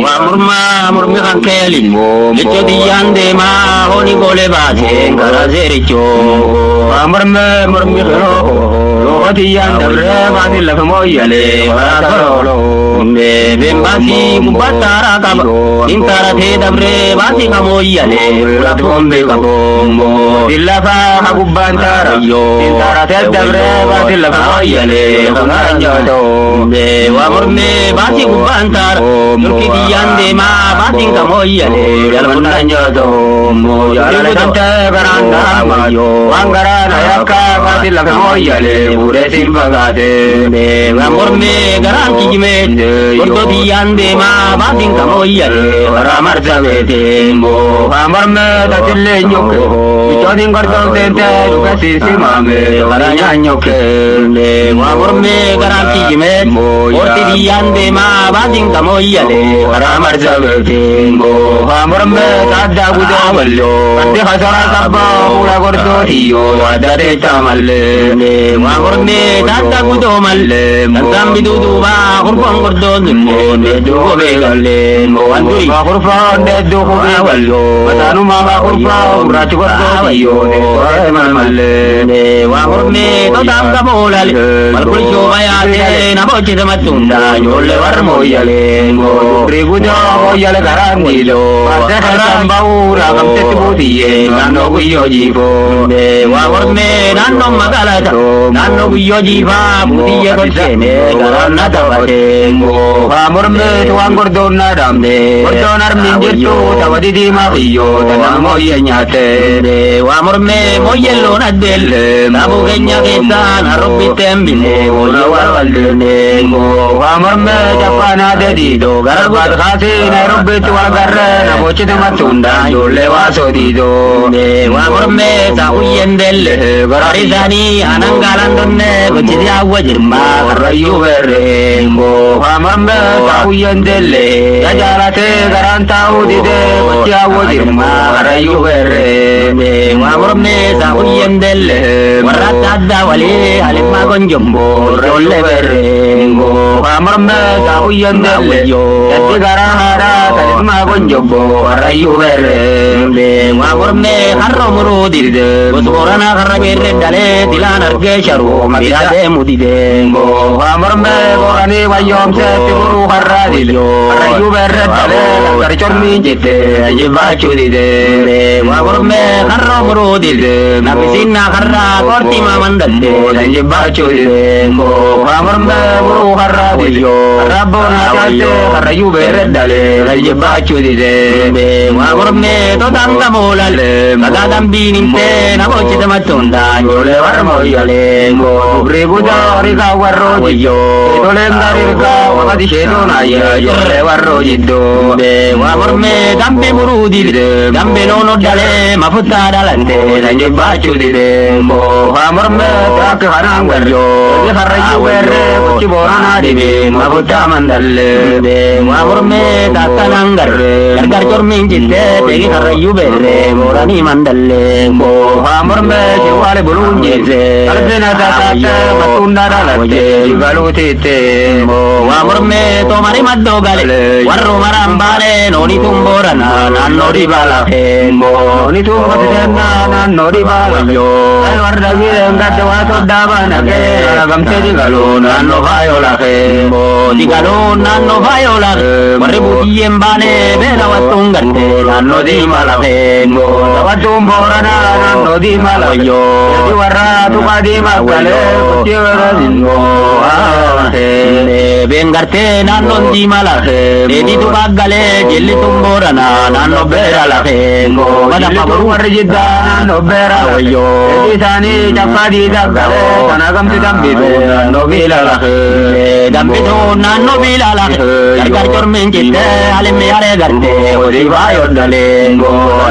murmi kan kelin licho diyande ma honi gole base gara zericho murmi lo diyande re bani la moyale wara karolo me bembasi kubatara kab intara the dabre basi kamoyale la tombe kabombo dilafa hakubantara yo intara the dabre basi la moyale kananya do me wa murmi basi kubantara turki diyande ma basi kamoyale yalmunanya do mo yala tante garanda ma yo wangara nayaka basi la moyale ure simbagade me wa murmi garanti jime Gordo diyande ma basi kamoyale wara marzavete mo amarme tatille nyoke Jodin gordo tente dukasi simame wara nyanyoke me wa murmi garanti jime orti diyande ma basi kamoyale wara marzavete mo amarme tadda gudo mallo ande hasara sabba ura gordo tiyo adare tamalle me wa murmi tadda gudo malle tantambi dudu ba kurpon gordo nille me dugo begale mo anduri ba kurpon de dugo awallo matanu ma ba kurpon ura gordo tiyo ne malle me wa murmi to dam ka molal malkul jobayate na bochi matunda nyolle war moyale mo rigudo moyale garandilo Ramba ura kamte tibudiye nanno guyo jibo me wa murmi nanno magalata nanno guyo jiba budiye golsene garanna tabate mo wa murmi tuan gordo nadamde gordo narmin jetto tawadi di mahiyo tanamo yenyate me wa murmi moyello nadelle nabu genya kesa narubbi tembine moyo warwalne mo wa murmi japana dedido garbat khasi narubbi tuwa garre nabochi matunda jolle waso dido me wa murmi ta uyendelle garizani anangalandonne gojidi awajirma rayu berre mo wa murmi ta uyendelle jajalate garanta udide goji awajirma rayu berre me wa murmi ta uyendelle warata wali alimma gonjombo jolle berre mo wa murmi ta uyendelle jatti garahara alimma gonjombo rayu berre me wa murmi harro murudirde gosorana garabere dale dilanar gesharu mabirade mudide mo wa murmi gorani wayom se tiburu harradilo rayu berre dale garchormi jete ajibachu dide me wa murmi harro murudirde nabisina harra korti mamandade ajibachu dide mo wa murmi buru harradilo rabbona jate rayu berre dale ajibachu dide me wa murmi to tanga molal magadam bininte na bochi matunda nyole war moyale mo rebuda riga warro yo tole ngarirga wadi shedo na ya yole warro jiddo me wa murmi dambe murudi dambe nono dale mafuta dalande nanje bachu dire mo wa murmi tak harang warro ye harrayu werre bochi borana dibe mafuta mandalle me wa murmi takanangar gargar chormin jitte tegi harrayu berre morani mandalle mo wa murmi wale bulunjese albena data matunda dalate galutite mo wa murmi to mari maddogale warro marambale noni tumborana nanno di bala mo noni tumborana nanno di bala yo warda gire ngate waso dabana ke gamte di galo nanno vayola mo di galo nanno vayola warre butiem bane bena watungante nanno di mala mo watumborana nanno di mala yo di warra tu kadi magale tiwara dingo bengarte nanno di mala di tu bagale jelli tumborana nanno bera la mo wada pabu warre jidda nanno bera yo di tani japadi dagale tanagam ti dambi nanno bila la dambi to nanno bila la gar chormen jitte ale me are garte وديفا يودلين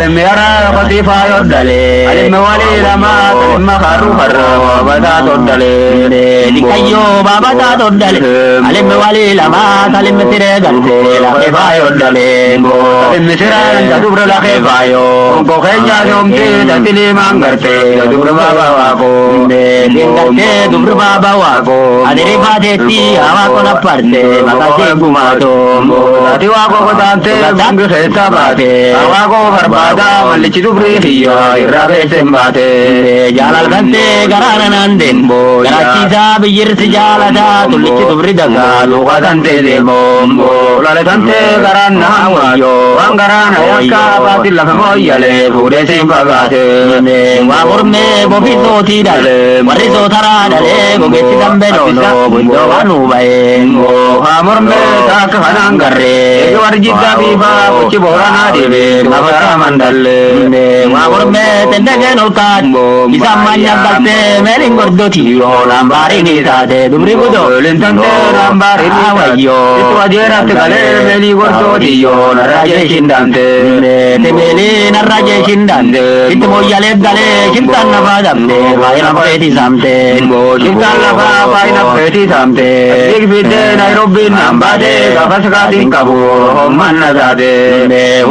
الميرا خطيفا يودلين الموالي لما تلم خارو خرا وبدا تودلين لكيو بابا تودلين الموالي لما تلم تريدل لخيفا يودلين المسران تدبر لخيفا يو كوخيجا يومتي تتلي مانغرتي تدبر بابا واكو دينغرتي دبر بابا واكو أدري فاتتي أواكو نبرتي مكاسي قماتو Ati wako kotante bungi kheta baate awako barbada malichi dubri hiya irabe sembate jalal kante garana nanden bo garachi sa biyir si jalada tulichi dubri daga luga tante demo lale tante garana wayo wangarana yakka batil lafamo yale bude sembagate wa gorme bobito tidale mariso thara dale bogeti dambe no bundo wanu bae amorme tak hanangare warjita biba kuci borana debe nabata mandalle wagorme tendage nolkat bisa manyagalte meling gordoti yo lambari ni tade dumri budo lentante lambari ni wayo itu ajera tegale meli gordoti yo naraje shindante temeli naraje shindante itu moyale dale shintan nabadamne vaina peti samte shintan laba vaina peti samte digvide nairobi nambade gafasakati kabu manna dade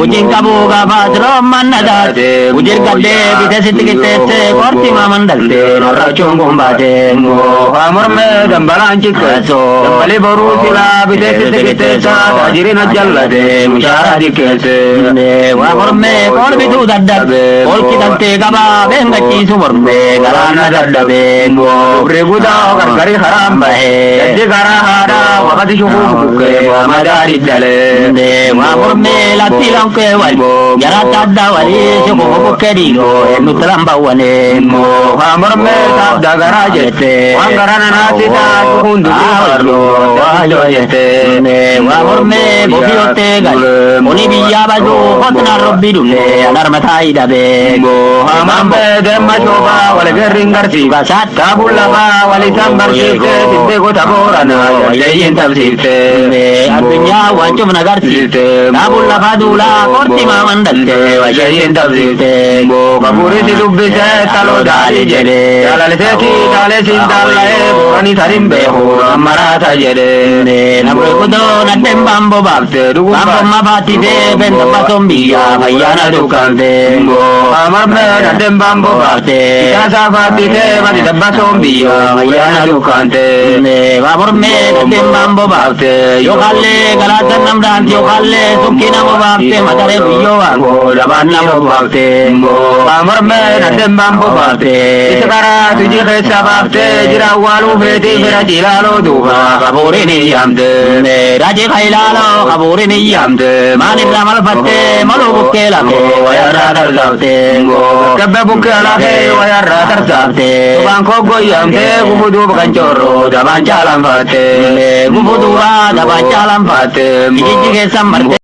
ujin kabu gabatro manna dade ujir gadde bidesitte kitte korti mamandalte norachon gombate amorme dambalanchi kaso dambali boru sila bidesitte kitte sa tajirina jallade mushara dikese wa morme kol bidu daddabe kol kidante gaba bengachi sumorme garana daddabe reguda gargari haram bahe yadde gara hada wakati shuku buke madari dale wa morme la tilang ke wal jara tadda wali shuku buke digo nutramba wane wa morme tadda garaje te wa garana nasita kundu halo halo yete wa morme bofiote gal oni biya bajo hotna robbi dule anar matai dabe wa mambe demma shoba wal geringar si basat tabulla ba wal tambar site site go taborana yayin tabsite adunya wancu nagarti tabulla badula korti mamandalte yayin tabsite go kaburi dilubbe talo dali jele dalale seti dale sindale ani tarimbe ho amarata jele namre kudo nadem bambo babte bambo mabati de benda basombiya bayana dukante go amarme nadem bambo babte kasa bati de mati dabasombiya bayana dukante baborme nadem bambo babte yo kalle galatan namdan yo kalle sukina mo babte matare biyo go labanna mo babte go amarme nadem bambo babte isakara tuji khesa babte jira walu feti fera jilalo duba kabore ni yamde raje khailalo kabore ni yamde mani ramal fatte malu bukela ke wayara darzate go kabbe bukela ke wayara darzate bangko go yamde gubudu bakancoro daban jalan fatte gubudu daban jalan fatte jiji ke samarte